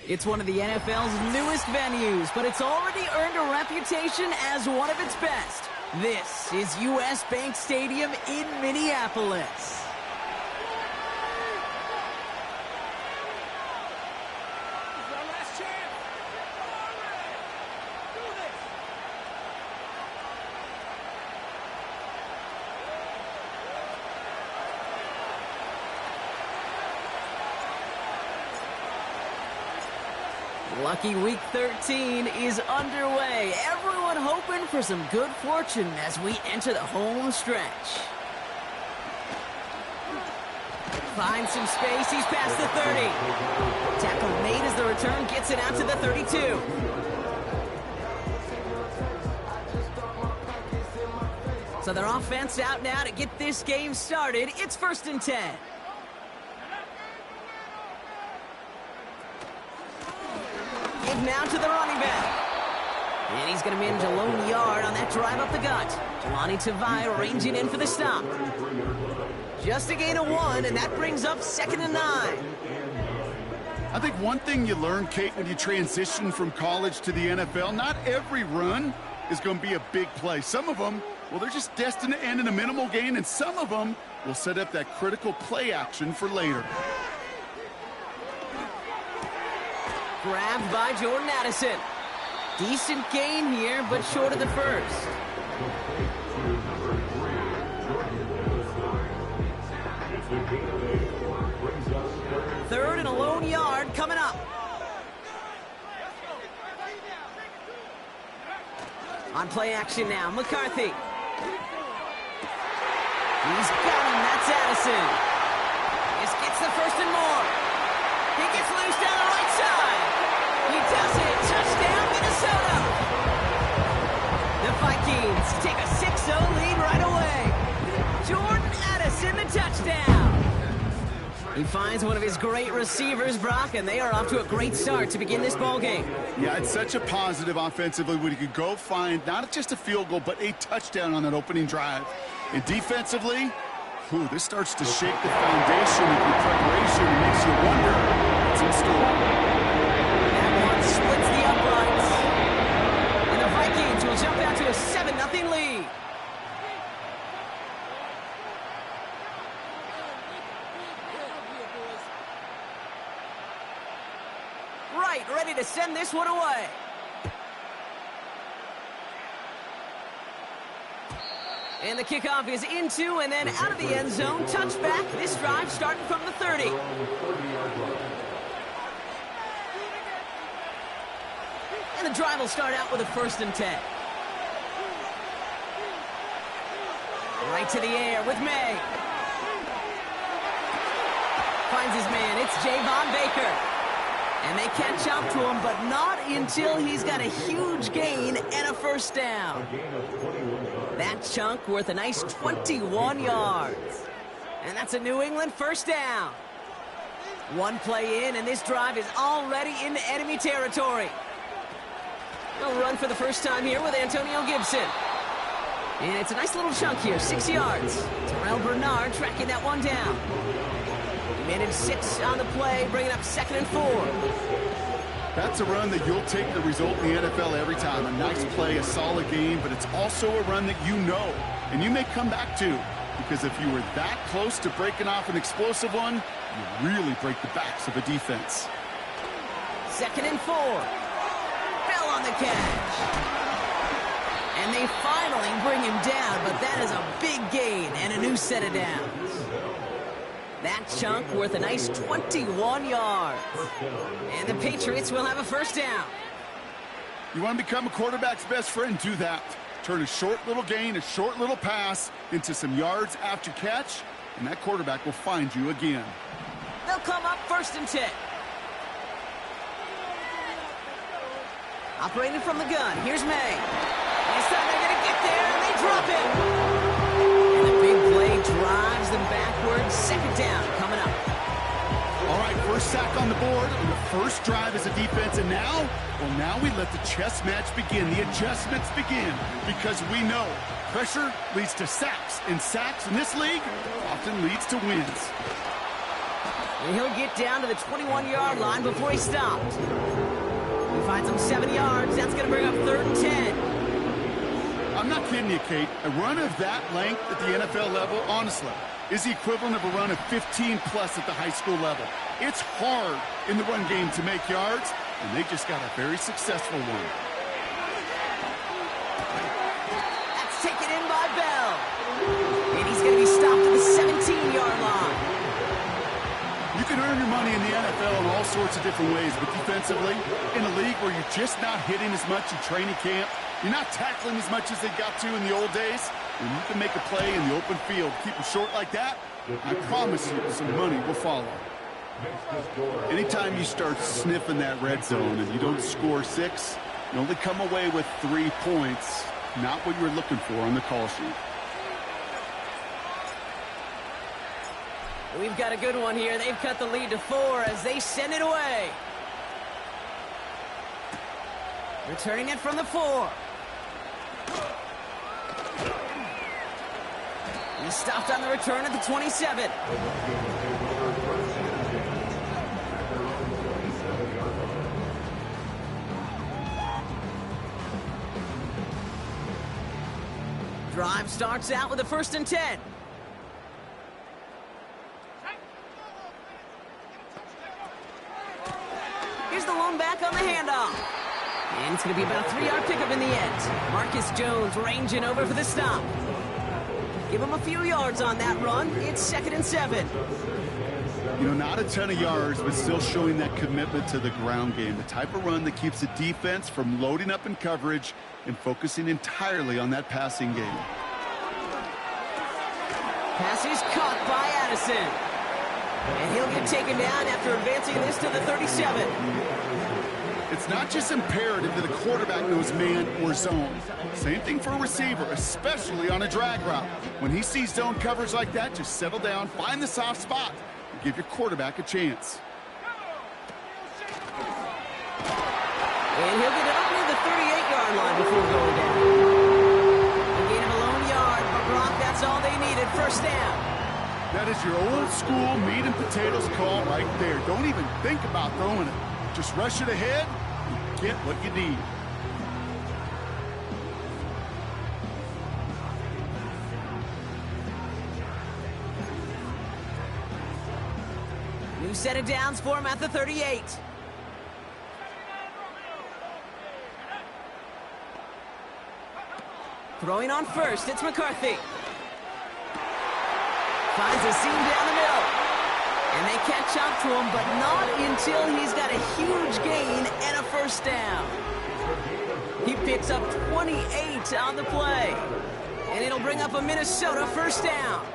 It's one of the NFL's newest venues, but it's already earned a reputation as one of its best. This is U.S. Bank Stadium in Minneapolis. Lucky Week 13 is underway. Everyone hoping for some good fortune as we enter the home stretch. Finds some space. He's past the 30. Tackle made as the return gets it out to the 32. So their offense out now to get this game started. It's 1st and 10. Now to the running back. And he's going to manage a lone yard on that drive up the gut. Jelani Tavai ranging in for the stop. Just a gain of 1, and that brings up 2nd and 9. I think one thing you learn, Kate, when you transition from college to the NFL, not every run is going to be a big play. Some of them, well, they're just destined to end in a minimal gain, and some of them will set up that critical play action for later. Grabbed by Jordan Addison. Decent gain here, but short of the first. Third and a lone yard coming up. On play action now, McCarthy. He's got him, that's Addison. This gets the first and more. He gets loose down the right side. He does it. Touchdown, Minnesota. The Vikings take a 6-0 lead right away. Jordan Addison, the touchdown. He finds one of his great receivers, Brock, and they are off to a great start to begin this ball game. Yeah, it's such a positive offensively when you could go find not just a field goal, but a touchdown on that opening drive. And defensively, this starts to shake the foundation of your preparation and makes you wonder what's in store. That one splits the uprights. And the Vikings will jump out to a 7-0 lead. Right, ready to send this one away. And the kickoff is into and then out of the end zone. Touchback. This drive starting from the 30. And the drive will start out with a 1st and 10. Right to the air with May. Finds his man. It's Javon Baker. And they catch up to him, but not until he's got a huge gain and a 1st down. That chunk worth a nice 21 yards. And that's a New England 1st down. One play in, and this drive is already into enemy territory. They'll run for the first time here with Antonio Gibson. And it's a nice little chunk here, 6 yards. Terrell Bernard tracking that one down. Minute 6 on the play, bringing up 2nd and 4. That's a run that you'll take the result in the NFL every time. A nice play, a solid game, but it's also a run that you know, and you may come back to, because if you were that close to breaking off an explosive one, you really break the backs of a defense. 2nd and 4. Bell on the catch. And they finally bring him down, but that is a big gain and a new set of downs. That chunk worth a nice 21 yards. And the Patriots will have a 1st down. You want to become a quarterback's best friend? Do that. Turn a short little gain, a short little pass into some yards after catch, and that quarterback will find you again. They'll come up 1st and 10. Operating from the gun. Here's May. This time they're going to get there, and they drop it. And the big play drives them backwards. 2nd down coming up. All right, 1st sack on the board, and the 1st drive as a defense, and now, well, now we let the chess match begin. The adjustments begin, because we know pressure leads to sacks, and sacks in this league often leads to wins. And he'll get down to the 21-yard line before he stopped. He finds him 7 yards. That's going to bring up 3rd and 10. I'm not kidding you, Kate. A run of that length at the NFL level, honestly, is the equivalent of a run of 15-plus at the high school level. It's hard in the run game to make yards, and they just got a very successful one. That's taken in by Bell. And he's going to be stopped at the 17-yard line. You can earn your money in the NFL in all sorts of different ways, but defensively, in a league where you're just not hitting as much in training camp, you're not tackling as much as they got to in the old days, when you can make a play in the open field, keep it short like that, I promise you some money will follow. Anytime you start sniffing that red zone and you don't score 6, you only come away with 3 points, not what you were looking for on the call sheet. We've got a good one here. They've cut the lead to 4 as they send it away. Returning it from the 4. He's stopped on the return at the 27. Drive starts out with a 1st and 10. Here's the lone back on the handoff. And it's going to be about a 3-yard pickup in the end. Marcus Jones ranging over for the stop. Give him a few yards on that run. It's 2nd and 7. You know, not a ton of yards, but still showing that commitment to the ground game. The type of run that keeps the defense from loading up in coverage and focusing entirely on that passing game. Pass is caught by Addison. And he'll get taken down after advancing this to the 37. It's not just imperative that a quarterback knows man or zone. Same thing for a receiver, especially on a drag route. When he sees zone coverage like that, just settle down, find the soft spot, and give your quarterback a chance. And he'll get it up near the 38-yard line before going down. A gain of a lone yard, but Brock, that's all they needed. 1st down. That is your old school meat and potatoes call right there. Don't even think about throwing it. Just rush it ahead and get what you need. New set of downs for him at the 38. Throwing on 1st, it's McCarthy. Finds a seam down the middle. And they catch up to him, but not until he's got a huge gain and a 1st down. He picks up 28 on the play. And it'll bring up a Minnesota 1st down.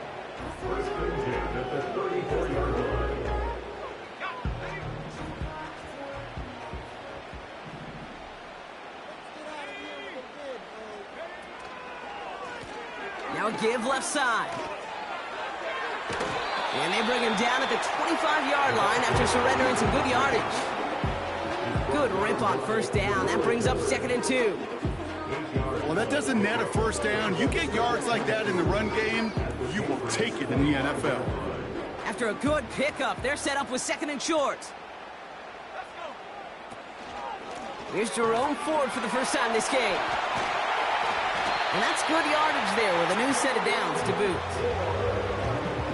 Now a give left side. And they bring him down at the 25-yard line after surrendering some good yardage. Good rip on 1st down. That brings up 2nd and 2. Well, that doesn't net a 1st down. You get yards like that in the run game, you will take it in the NFL. After a good pickup, they're set up with 2nd and short. Here's Jerome Ford for the first time this game. And that's good yardage there with a new set of downs to boot.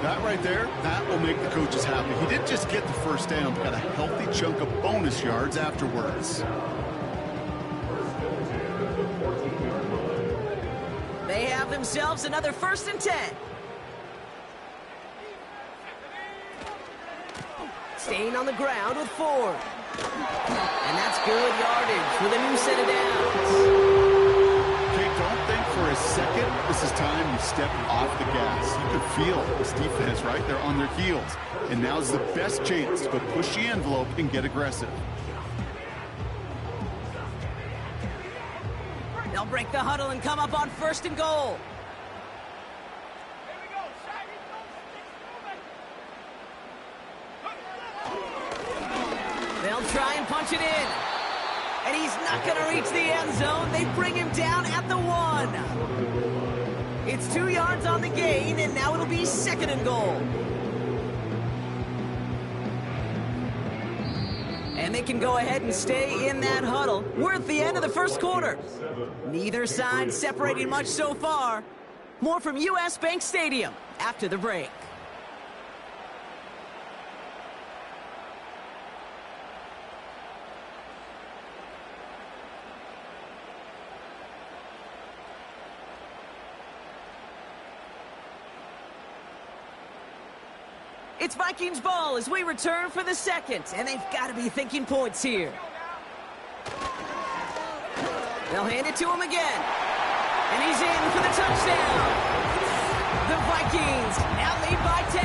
That right there, that will make the coaches happy. He didn't just get the 1st down, but got a healthy chunk of bonus yards afterwards. They have themselves another 1st and 10. Staying on the ground with Ford. And that's good yardage with a new set of downs. Don't think for a second this is time you step off the gas. You can feel this defense right there on their heels. And now's the best chance to push the envelope and get aggressive. They'll break the huddle and come up on 1st and goal. They'll try and punch it in. And he's not going to reach the end zone. They bring him down at the 1. It's 2 yards on the gain, and now it'll be 2nd and goal. And they can go ahead and stay in that huddle. We're at the end of the first quarter. Neither side separating much so far. More from U.S. Bank Stadium after the break. It's Vikings ball as we return for the second, and they've got to be thinking points here. They'll hand it to him again, and he's in for the touchdown. The Vikings now lead by 10.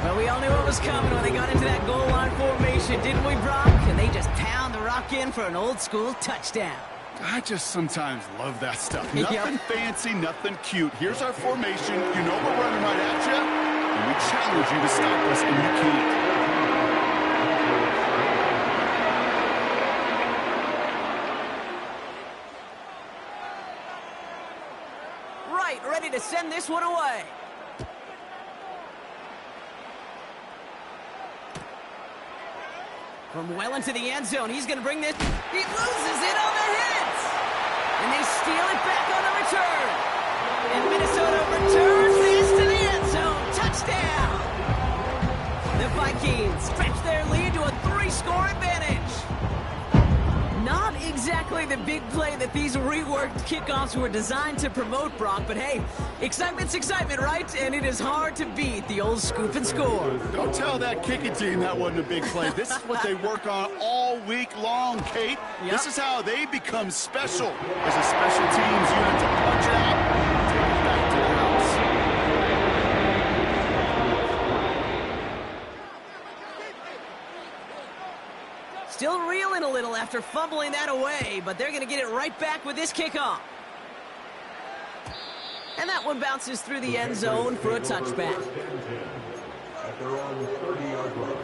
Well, we all knew what was coming when they got into that goal line formation, didn't we, Brock? And they just pound the rock in for an old-school touchdown. I just sometimes love that stuff. Nothing fancy, nothing cute. Here's our formation. You know we're running right at you. And we challenge you to stop us, and you can't. Right, ready to send this one away. From well into the end zone, he's going to bring this. He loses it on the hit. And they steal it back on the return. And Minnesota returns this to the end zone. Touchdown! The Vikings stretch their lead to a 3-score advantage. Not exactly the big play that these reworked kickoffs were designed to promote, Brock, but hey, excitement's excitement, right? And it is hard to beat the old scoop and score. Don't tell that kicking team that wasn't a big play. This is what they work on all week long, Kate. Yep. This is how they become special as a special teams unit to punch it out and take it back to the house. Still reeling a little after fumbling that away, but they're going to get it right back with this kickoff. And that one bounces through the end zone for a touchback. At their own 30-yard line.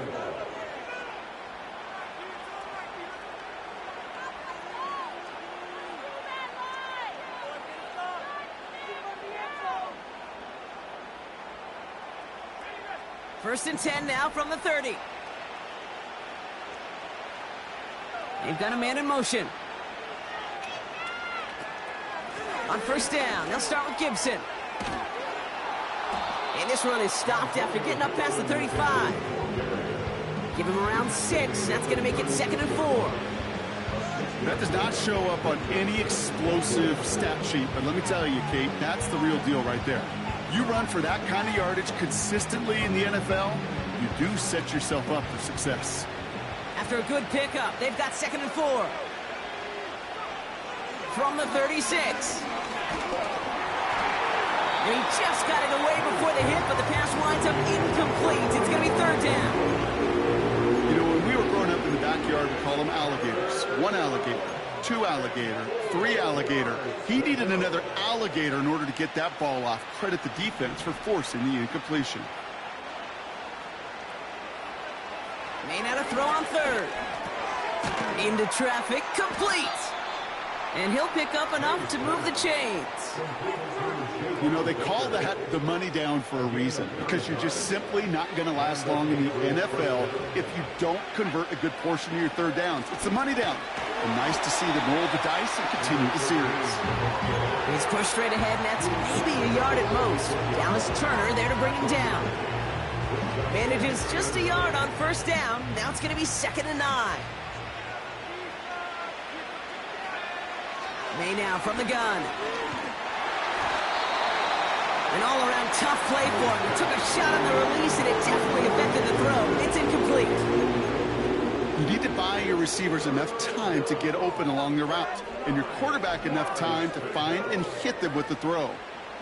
First and 10 now from the 30. They've got a man in motion. On first down, they'll start with Gibson. And this run is stopped after getting up past the 35. Give him around 6. That's going to make it 2nd and 4. That does not show up on any explosive stat sheet, but let me tell you, Kate, that's the real deal right there. You run for that kind of yardage consistently in the NFL, you do set yourself up for success. After a good pickup, they've got 2nd and 4. From the 36. And he just got it away before the hit, but the pass winds up incomplete. It's going to be 3rd down. You know, when we were growing up in the backyard, we call them alligators. 1 alligator, 2 alligator, 3 alligator. He needed another alligator in order to get that ball off. Credit the defense for forcing the incompletion. May not have throw on 3rd. Into traffic, complete. And he'll pick up enough to move the chains. You know, they call that the money down for a reason, because you're just simply not going to last long in the NFL if you don't convert a good portion of your 3rd downs. It's the money down. And nice to see them roll the dice and continue the series. He's pushed straight ahead, and that's maybe a yard at most. Dallas Turner there to bring him down. Manages just a yard on first down. Now it's going to be 2nd and 9. May now from the gun. An all-around tough play for him. He took a shot on the release, and it definitely affected the throw. It's incomplete. You need to buy your receivers enough time to get open along the route, and your quarterback enough time to find and hit them with the throw.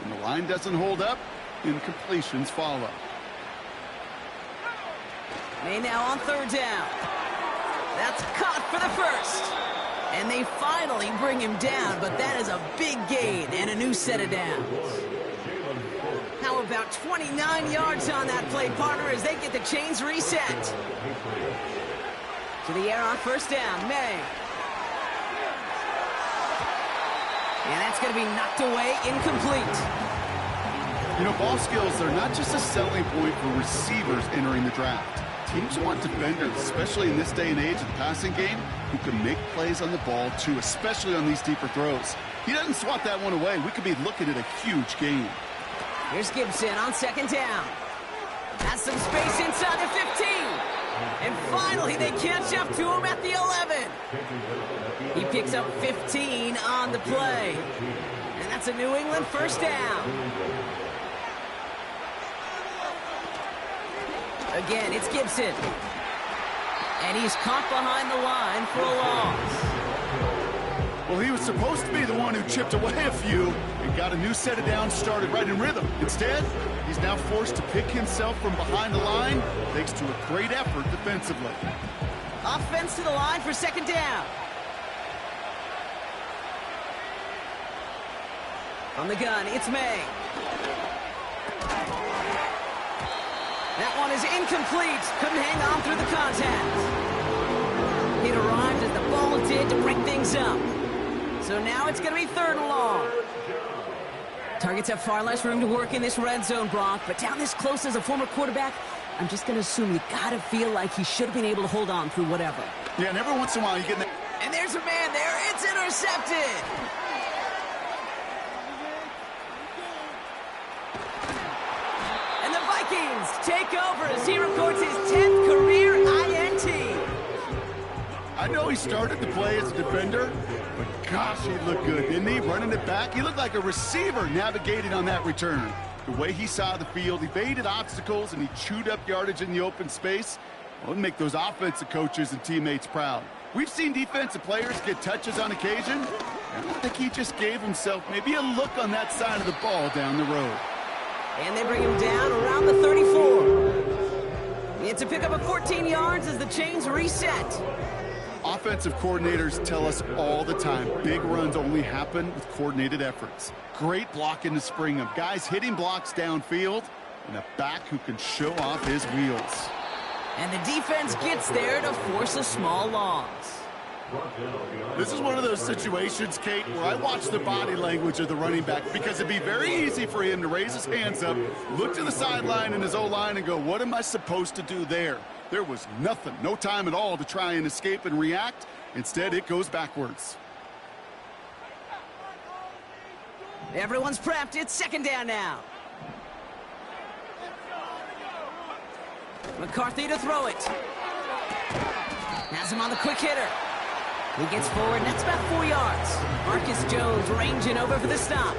When the line doesn't hold up, incompletions follow. May now on 3rd down. That's caught for the 1st. And they finally bring him down, but that is a big gain and a new set of downs. How about 29 yards on that play, partner, as they get the chains reset. To the air on first down, May. And that's going to be knocked away, incomplete. You know, ball skills are not just a selling point for receivers entering the draft. Teams want defenders, especially in this day and age of the passing game, who can make plays on the ball, too, especially on these deeper throws. He doesn't swat that one away. We could be looking at a huge game. Here's Gibson on second down. Has some space inside the 15. And finally, they catch up to him at the 11. He picks up 15 on the play. And that's a New England first down. Again, it's Gibson. And he's caught behind the line for a loss. Well, he was supposed to be the one who chipped away a few and got a new set of downs started right in rhythm. Instead, he's now forced to pick himself from behind the line thanks to a great effort defensively. Offense to the line for second down. On the gun, it's May. That one is incomplete. Couldn't hang on through the contact. It arrived as the ball did to break things up. So now it's going to be third and long. Targets have far less room to work in this red zone, Brock, but down this close as a former quarterback, I'm just going to assume you got to feel like he should have been able to hold on through whatever. Yeah, and every once in a while you get that. And there's a man there. It's intercepted. And the Vikings take over as he records his 10th career INT. I know he started the play as a defender, but gosh, he looked good, didn't he? Running it back, he looked like a receiver navigating on that return. The way he saw the field, he evaded obstacles, and he chewed up yardage in the open space. Well, it'd make those offensive coaches and teammates proud. We've seen defensive players get touches on occasion. I don't think he just gave himself maybe a look on that side of the ball down the road. And they bring him down around the 34. It's a pickup of 14 yards as the chains reset. Offensive coordinators tell us all the time, big runs only happen with coordinated efforts. Great blocking to spring them. Guys hitting blocks downfield, and a back who can show off his wheels. And the defense gets there to force a small loss. This is one of those situations, Kate, where I watch the body language of the running back because it'd be very easy for him to raise his hands up, look to the sideline in his O-line and go, what am I supposed to do there? There was nothing, no time at all to try and escape and react. Instead, it goes backwards. Everyone's prepped. It's second down now. McCarthy to throw it. Has him on the quick hitter. He gets forward, and that's about 4 yards. Marcus Jones ranging over for the stop.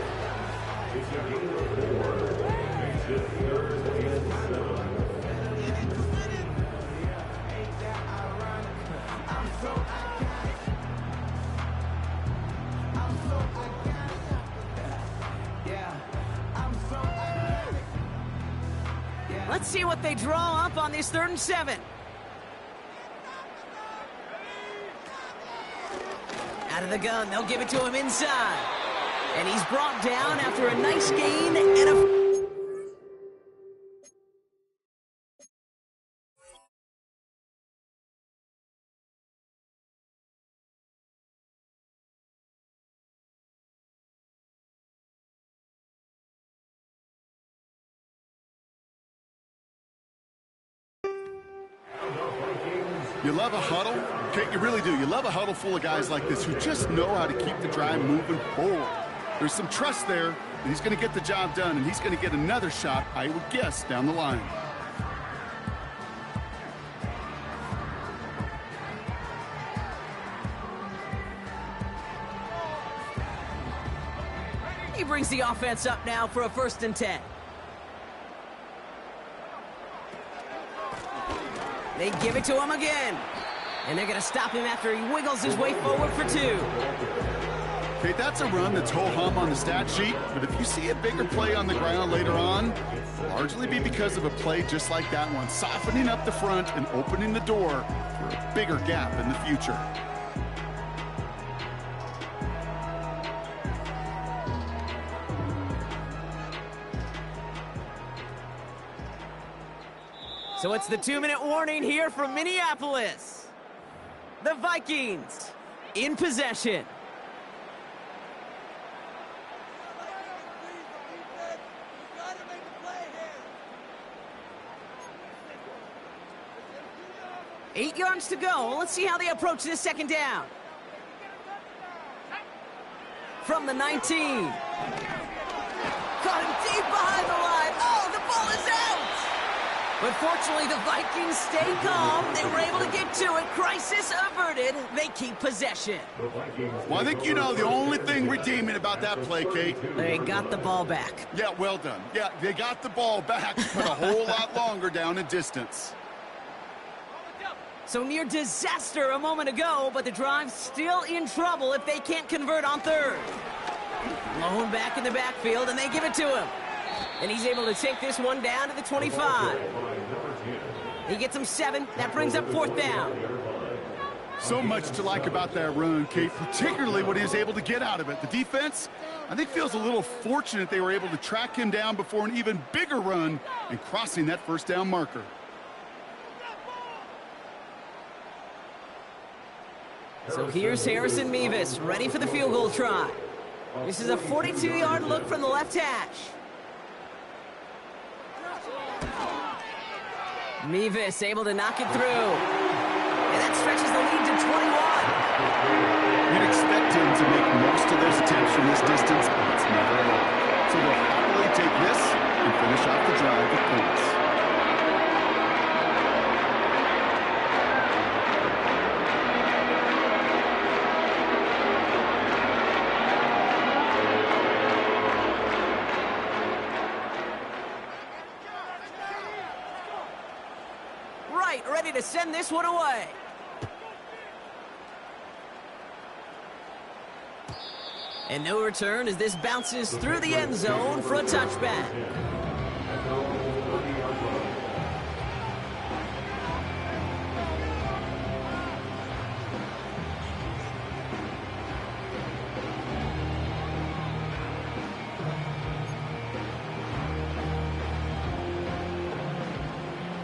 Let's see what they draw up on this 3rd and 7. Out of the gun, they'll give it to him inside. And he's brought down after a nice gain and a... You love a huddle? Kate, you really do. You love a huddle full of guys like this who just know how to keep the drive moving forward. There's some trust there that he's going to get the job done, and he's going to get another shot, I would guess, down the line. He brings the offense up now for a 1st and 10. They give it to him again. And they're going to stop him after he wiggles his way forward for 2. Okay, that's a run that's ho-hum on the stat sheet, but if you see a bigger play on the ground later on, it'll largely be because of a play just like that one, softening up the front and opening the door for a bigger gap in the future. So it's the 2-minute warning here from Minneapolis. The Vikings in possession. 8 yards to go. Let's see how they approach this second down. From the 19. Caught him deep behind the line. Oh, the ball is out! But fortunately, the Vikings stay calm. They were able to get to it. Crisis averted. They keep possession. Well, I think you know the only thing redeeming about that play, Kate. They got the ball back. Yeah, well done. Yeah, they got the ball back, but a whole lot longer down in distance. So near disaster a moment ago, but the drive's still in trouble if they can't convert on third. Lone back in the backfield, and they give it to him. And he's able to take this one down to the 25. He gets him 7. That brings up fourth down. So much to like about that run, Kate, particularly what he was able to get out of it. The defense, I think, feels a little fortunate they were able to track him down before an even bigger run and crossing that first down marker. So here's Harrison Mevis, ready for the field goal try. This is a 42-yard look from the left hash. Mevis able to knock it through. And that stretches the lead to 21. You'd expect him to make most of those attempts from this distance, but it's never enough. So they'll happily take this and finish off the drive with points. Ready to send this one away. And no return as this bounces through the end zone for a touchback.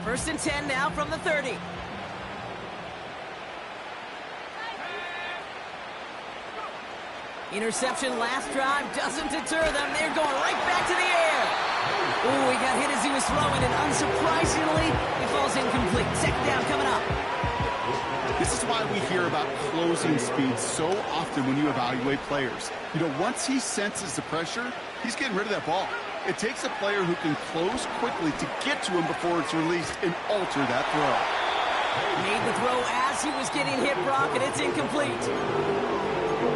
First and 10 now from the 30. Interception last drive doesn't deter them. They're going right back to the air. Ooh, he got hit as he was throwing, and unsurprisingly, he falls incomplete. Second down coming up. This is why we hear about closing speed so often when you evaluate players. You know, once he senses the pressure, he's getting rid of that ball. It takes a player who can close quickly to get to him before it's released and alter that throw. Made the throw as he was getting hit, Brock, and it's incomplete.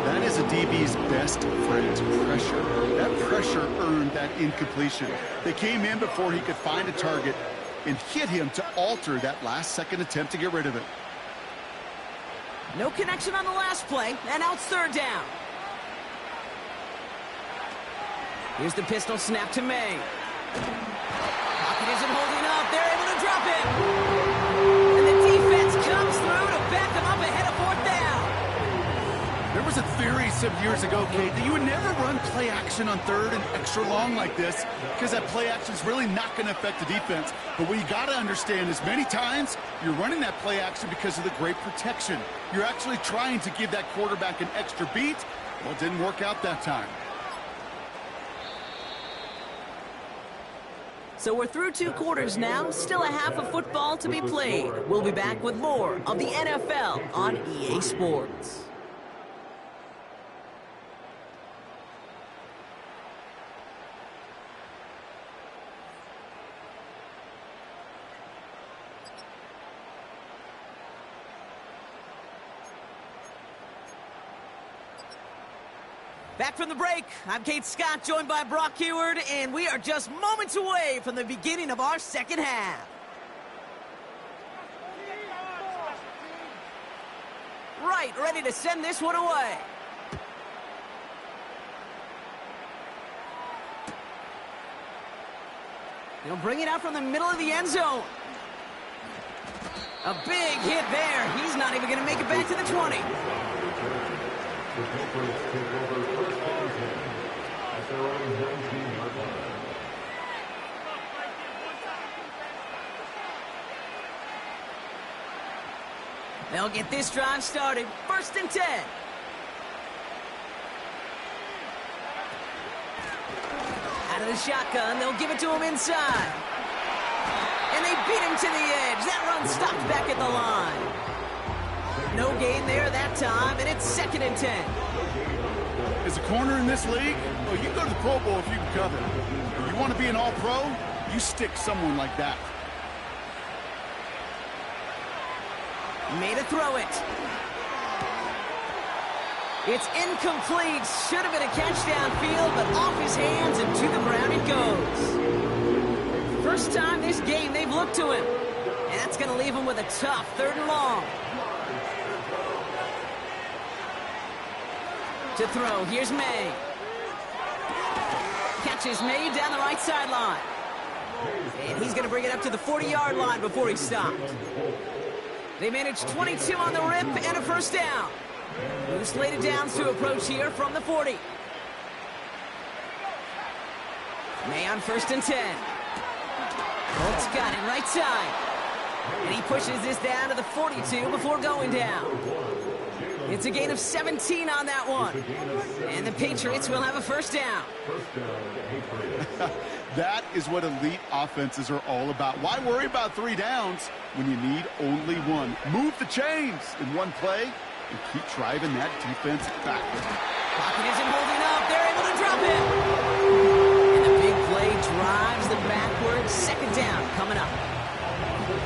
That is a DB's best friend, pressure. That pressure earned that incompletion. They came in before he could find a target and hit him to alter that last-second attempt to get rid of it. No connection on the last play, and now it's third down. Here's the pistol snap to May. Pocket isn't holding up. They're able to drop it. And the defense comes through to back them up ahead of fourth down. There was a theory some years ago, Kate, that you would never run play action on third and extra long like this because that play action is really not going to affect the defense. But what you got to understand is many times you're running that play action because of the great protection. You're actually trying to give that quarterback an extra beat. Well, it didn't work out that time. So we're through 2 quarters now, still a half of football to be played. We'll be back with more of the NFL on EA Sports. Back from the break, I'm Kate Scott, joined by Brock Heward, and we are just moments away from the beginning of our second half. Right, ready to send this one away. He'll bring it out from the middle of the end zone. A big hit there. He's not even going to make it back to the 20. They'll get this drive started. First and 10. Out of the shotgun, they'll give it to him inside. And they beat him to the edge. That run stopped back at the line. no gain there that time, and it's 2nd and 10. As a corner in this league, well, you can go to the Pro Bowl if you can cover. If you want to be an all-pro, you stick someone like that. Made a throw it. It's incomplete. Should have been a catch downfield, but off his hands and to the ground it goes. First time this game they've looked to him. And that's going to leave him with a tough 3rd and long. To throw, here's May. Catches May down the right sideline. And he's going to bring it up to the 40-yard line before he stopped. They managed 22 on the rip and a 1st down. Moves laid downs to approach here from the 40. May on 1st and 10. Colts got it right side. And he pushes this down to the 42 before going down. It's a gain of 17 on that one. And the Patriots will have a 1st down. That is what elite offenses are all about. Why worry about 3 downs when you need only 1? Move the chains in one play and keep driving that defense backward. Pocket isn't holding up. They're able to drop it. And the big play drives them backwards. 2nd down coming up.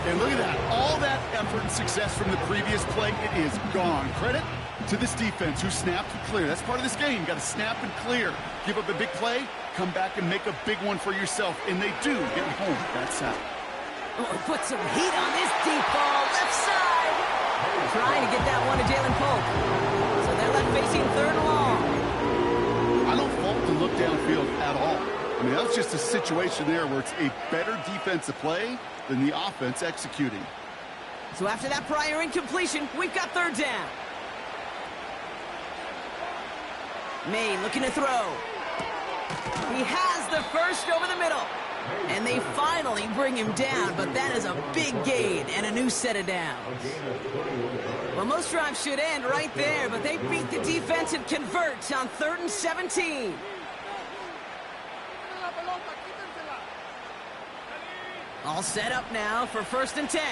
And look at that. All that effort and success from the previous play, it is gone. Credit to this defense who snapped and clear. That's part of this game. You got to snap and clear. Give up a big play, come back and make a big one for yourself. And they do get home. That's out. Oh, put some heat on this deep ball. Left side. Trying to get that one to Jalen Polk. So they're left facing 3rd and long. I don't fault the look downfield at all. I mean, that was just a situation there where it's a better defensive play than the offense executing. So after that prior incompletion, we've got 3rd down. May looking to throw. He has the 1st over the middle. And they finally bring him down, but that is a big gain and a new set of downs. Well, most drives should end right there, but they beat the defense and convert on 3rd and 17. All set up now for 1st and 10.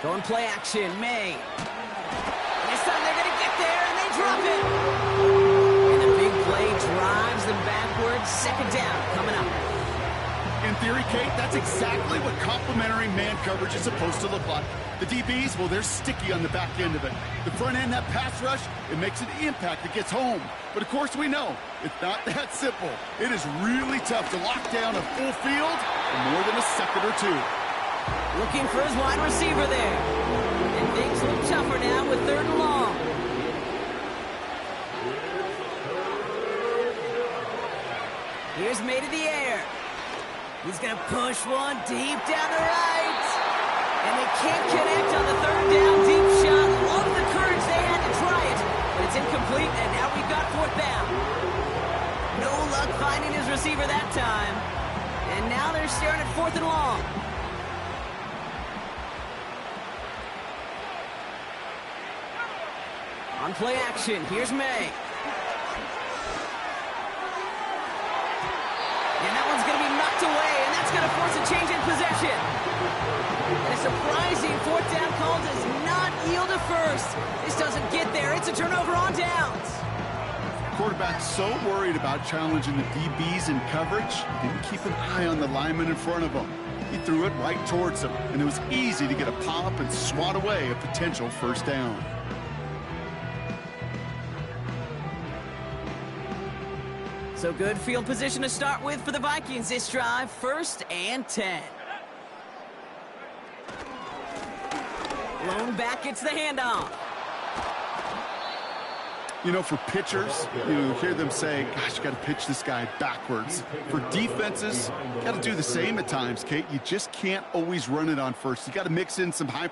Going play action, May. This time they're going to get there, and they drop it. And the big play drives them backwards. 2nd down coming up. In theory, Kate, that's exactly what complementary man coverage is supposed to look like. The DBs, well, they're sticky on the back end of it. The front end, that pass rush, it makes an impact that gets home. But, of course, we know it's not that simple. It is really tough to lock down a full field in more than a second or 2. Looking for his wide receiver there. And things look tougher now with 3rd and long. Here's May to the air. He's going to push one deep down the right. And they can't connect on the 3rd down deep shot. Love the courage they had to try it. But it's incomplete, and now we've got 4th down. No luck finding his receiver that time. And now they're staring at 4th and long. On play action, here's May. And that one's going to be knocked away, and that's going to force a change in possession. And a surprising 4th down call does not yield a 1st. This doesn't get there. It's a turnover on downs. Quarterback's so worried about challenging the DBs in coverage, he didn't keep an eye on the lineman in front of him. He threw it right towards him, and it was easy to get a pop and swat away a potential 1st down. So good field position to start with for the Vikings this drive. 1st and 10. Blown back, it's the handoff. You know, for pitchers, you hear them say, gosh, you got to pitch this guy backwards. For defenses, you got to do the same at times, Kate. You just can't always run it on 1st. You got to mix in some high